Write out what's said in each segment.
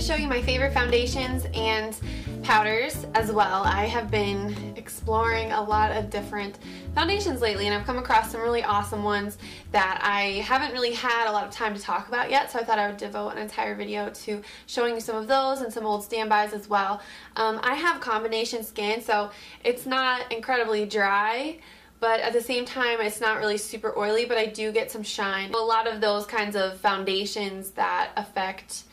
show you my favorite foundations and powders as well. I have been exploring a lot of different foundations lately, and I've come across some really awesome ones that I haven't really had a lot of time to talk about yet, so I thought I would devote an entire video to showing you some of those and some old standbys as well. I have combination skin, so it's not incredibly dry, but at the same time it's not really super oily, but I do get some shine. A lot of those kinds of foundations that affect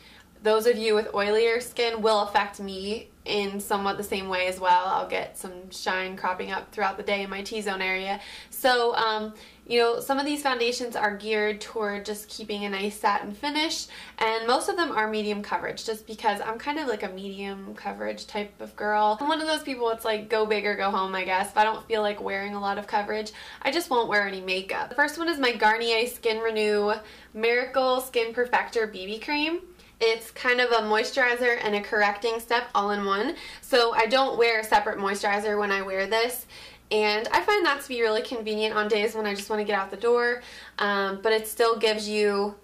those of you with oilier skin will affect me in somewhat the same way as well. I'll get some shine cropping up throughout the day in my T-zone area. So, you know, some of these foundations are geared toward just keeping a nice satin finish, and most of them are medium coverage just because I'm kind of like a medium coverage type of girl. I'm one of those people it's like go big or go home, I guess. If I don't feel like wearing a lot of coverage, I just won't wear any makeup. The first one is my Garnier Skin Renew Miracle Skin Perfector BB Cream. It's kind of a moisturizer and a correcting step all in one. So I don't wear a separate moisturizer when I wear this, and I find that to be really convenient on days when I just want to get out the door, but it still gives you,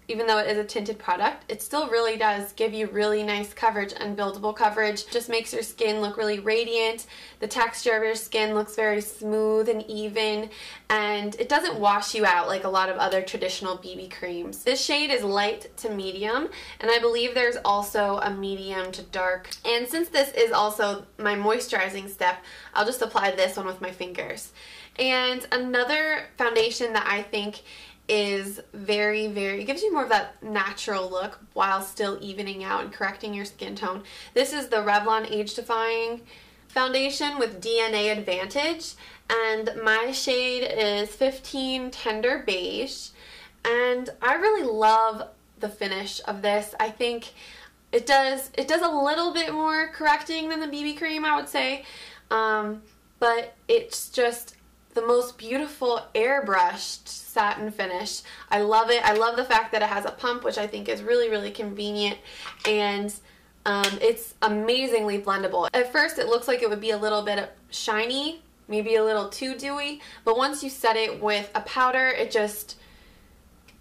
even though it is a tinted product, it still really does give you really nice coverage and buildable coverage. Just makes your skin look really radiant. The texture of your skin looks very smooth and even, and it doesn't wash you out like a lot of other traditional BB creams. This shade is light to medium, and I believe there's also a medium to dark. And since this is also my moisturizing step, I'll just apply this one with my fingers. And another foundation that I think is very, gives you more of that natural look while still evening out and correcting your skin tone. This is the Revlon Age Defying foundation with DNA Advantage, and my shade is 15 Tender Beige, and I really love the finish of this. I think it does a little bit more correcting than the BB cream, I would say, but it's just the most beautiful airbrushed satin finish. I love it. I love the fact that it has a pump, which I think is really convenient, and it's amazingly blendable. At first it looks like it would be a little bit shiny, maybe a little too dewy, but once you set it with a powder, it just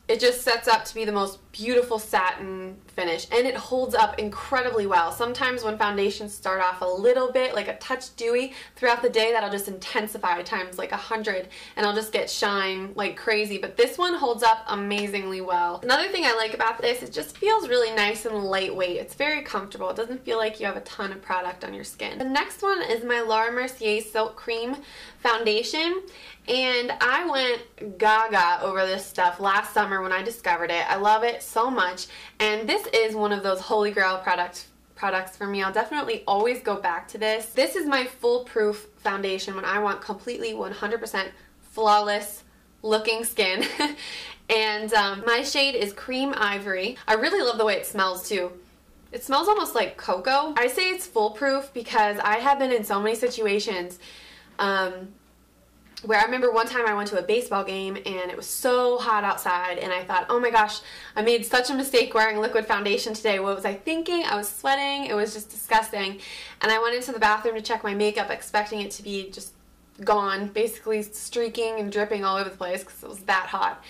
sets up to be the most beautiful satin finish, and it holds up incredibly well. Sometimes when foundations start off a little bit, like a touch dewy, throughout the day that'll just intensify times like 100, and I'll just get shine like crazy, but this one holds up amazingly well. Another thing I like about this, it just feels really nice and lightweight. It's very comfortable. It doesn't feel like you have a ton of product on your skin. The next one is my Mercier Silk Cream foundation, and I went gaga over this stuff last summer when I discovered it. I love it so much, and this is one of those holy grail products for me. I'll definitely always go back to this. This is my foolproof foundation when I want completely 100% flawless looking skin. And my shade is Cream Ivory. I really love the way it smells too. It smells almost like cocoa. I say it's foolproof because I have been in so many situations where I remember one time I went to a baseball game and it was so hot outside, and I thought, oh my gosh, I made such a mistake wearing liquid foundation today. What was I thinking? I was sweating. It was just disgusting. And I went into the bathroom to check my makeup expecting it to be just gone, basically streaking and dripping all over the place because it was that hot.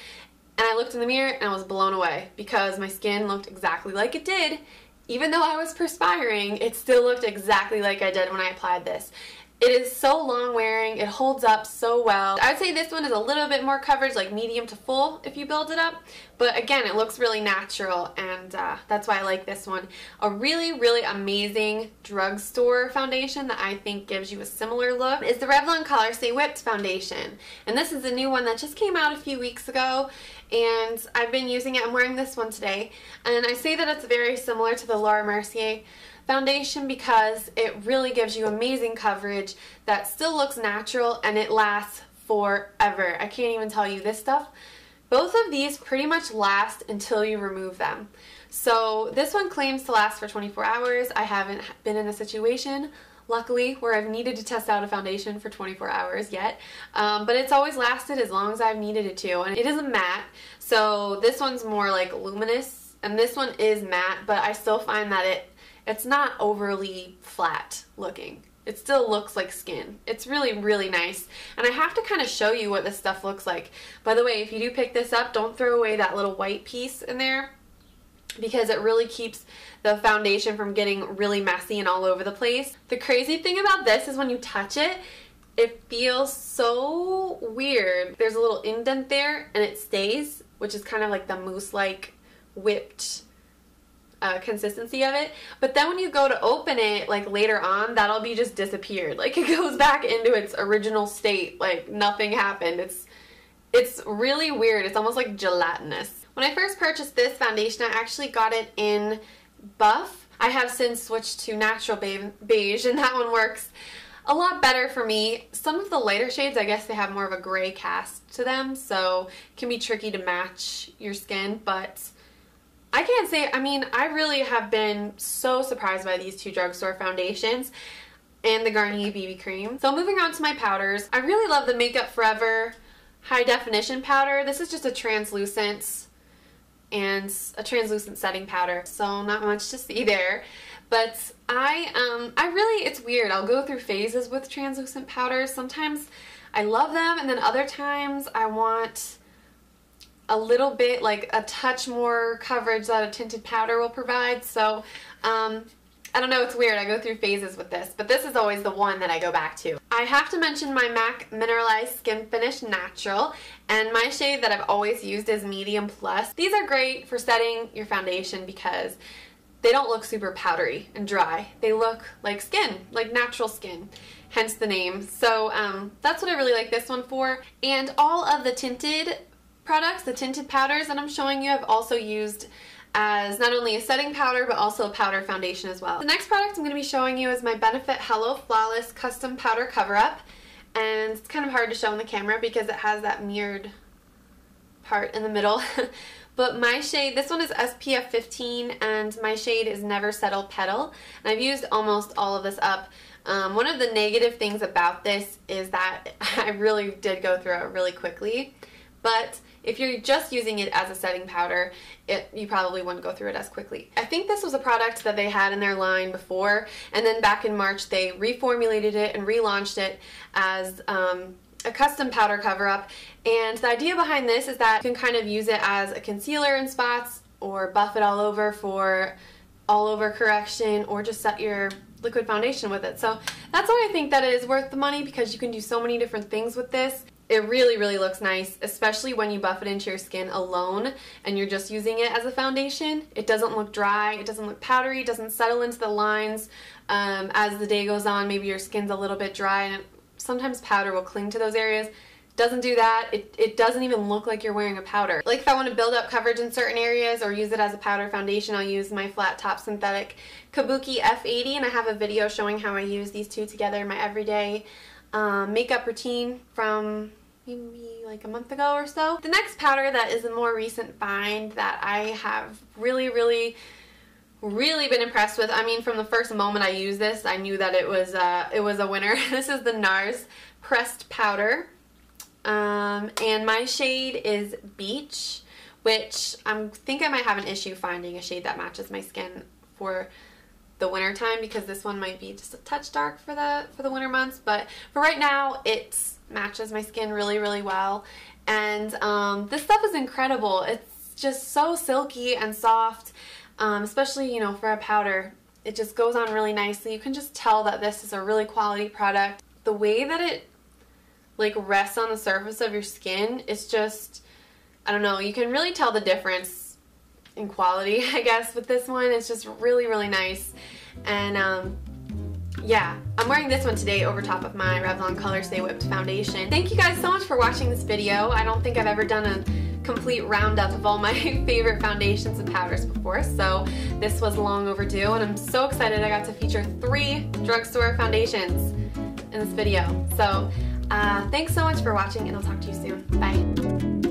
And I looked in the mirror and I was blown away because my skin looked exactly like it did. Even though I was perspiring, it still looked exactly like I did when I applied this. It is so long wearing, it holds up so well. I would say this one is a little bit more coverage, like medium to full if you build it up, but again, it looks really natural, and that's why I like this one. A really amazing drugstore foundation that I think gives you a similar look is the Revlon Colorstay Whipped Foundation, and this is a new one that just came out a few weeks ago, and I've been using it. I'm wearing this one today, and I say that it's very similar to the Mercier foundation because it really gives you amazing coverage that still looks natural, and it lasts forever. I can't even tell you this stuff. Both of these pretty much last until you remove them. So this one claims to last for 24 hours. I haven't been in a situation, luckily, where I've needed to test out a foundation for 24 hours yet, but it's always lasted as long as I've needed it to. And it is a matte, so this one's more like luminous, and this one is matte, but I still find that it's not overly flat looking. It still looks like skin. It's really nice. And I have to kind of show you what this stuff looks like. By the way, if you do pick this up, don't throw away that little white piece in there. because it really keeps the foundation from getting really messy and all over the place. The crazy thing about this is when you touch it, it feels so weird. There's a little indent there and it stays, which is kind of like the mousse-like whipped consistency of it. But then when you go to open it like later on, that'll be just disappeared. Like it goes back into its original state, like nothing happened. It's really weird. It's almost like gelatinous. When I first purchased this foundation, I actually got it in Buff. I have since switched to Natural Beige, and that one works a lot better for me. Some of the lighter shades, I guess they have more of a gray cast to them, so it can be tricky to match your skin, but I can't say, I mean, I really have been so surprised by these two drugstore foundations and the Garnier BB cream. So moving on to my powders, I really love the Makeup Forever High Definition powder. This is just a translucent setting powder, so not much to see there. But I really, it's weird. I'll go through phases with translucent powders. Sometimes I love them, and then other times I want a little bit, like a touch more coverage that a tinted powder will provide. So I don't know, it's weird. I go through phases with this, but this is always the one that I go back to. I have to mention my MAC Mineralize Skinfinish Natural, and my shade that I've always used is Medium Plus. These are great for setting your foundation because they don't look super powdery and dry. They look like skin, like natural skin, hence the name. So that's what I really like this one for. And all of the tinted products, the tinted powders that I'm showing you, I've also used as not only a setting powder but also a powder foundation as well. The next product I'm going to be showing you is my Benefit Hello Flawless Custom Powder Cover-Up, and it's kind of hard to show on the camera because it has that mirrored part in the middle. But my shade, this one is SPF 15, and my shade is Never Settle Petal, and I've used almost all of this up. One of the negative things about this is that I really did go through it really quickly, but if you're just using it as a setting powder, you probably wouldn't go through it as quickly. I think this was a product that they had in their line before, and then back in March they reformulated it and relaunched it as a custom powder cover-up. And the idea behind this is that you can kind of use it as a concealer in spots, or buff it all over for all-over correction, or just set your liquid foundation with it. So that's why I think that it is worth the money, because you can do so many different things with this. It really, really looks nice, especially when you buff it into your skin alone and you're just using it as a foundation. It doesn't look dry, it doesn't look powdery, it doesn't settle into the lines. As the day goes on, maybe your skin's a little bit dry, and sometimes powder will cling to those areas. Doesn't do that. It doesn't even look like you're wearing a powder. Like if I want to build up coverage in certain areas or use it as a powder foundation, I'll use my flat top synthetic Kabuki F80, and I have a video showing how I use these two together in my everyday makeup routine from maybe like a month ago or so. The next powder that is a more recent find that I have really been impressed with. I mean, from the first moment I used this, I knew that it was a winner. This is the NARS Pressed Powder. And my shade is Beige, which I think I might have an issue finding a shade that matches my skin for the winter time, because this one might be just a touch dark for the winter months, but for right now it matches my skin really well. And this stuff is incredible. It's just so silky and soft, especially, you know, for a powder. It just goes on really nicely. You can just tell that this is a really quality product. The way that it like rests on the surface of your skin, it's just, I don't know, you can really tell the difference in quality, I guess, with this one. It's just really nice. And yeah, I'm wearing this one today over top of my Revlon Colorstay Whipped Foundation. Thank you guys so much for watching this video. I don't think I've ever done a complete roundup of all my favorite foundations and powders before, so this was long overdue, and I'm so excited I got to feature 3 drugstore foundations in this video. So thanks so much for watching, and I'll talk to you soon. Bye.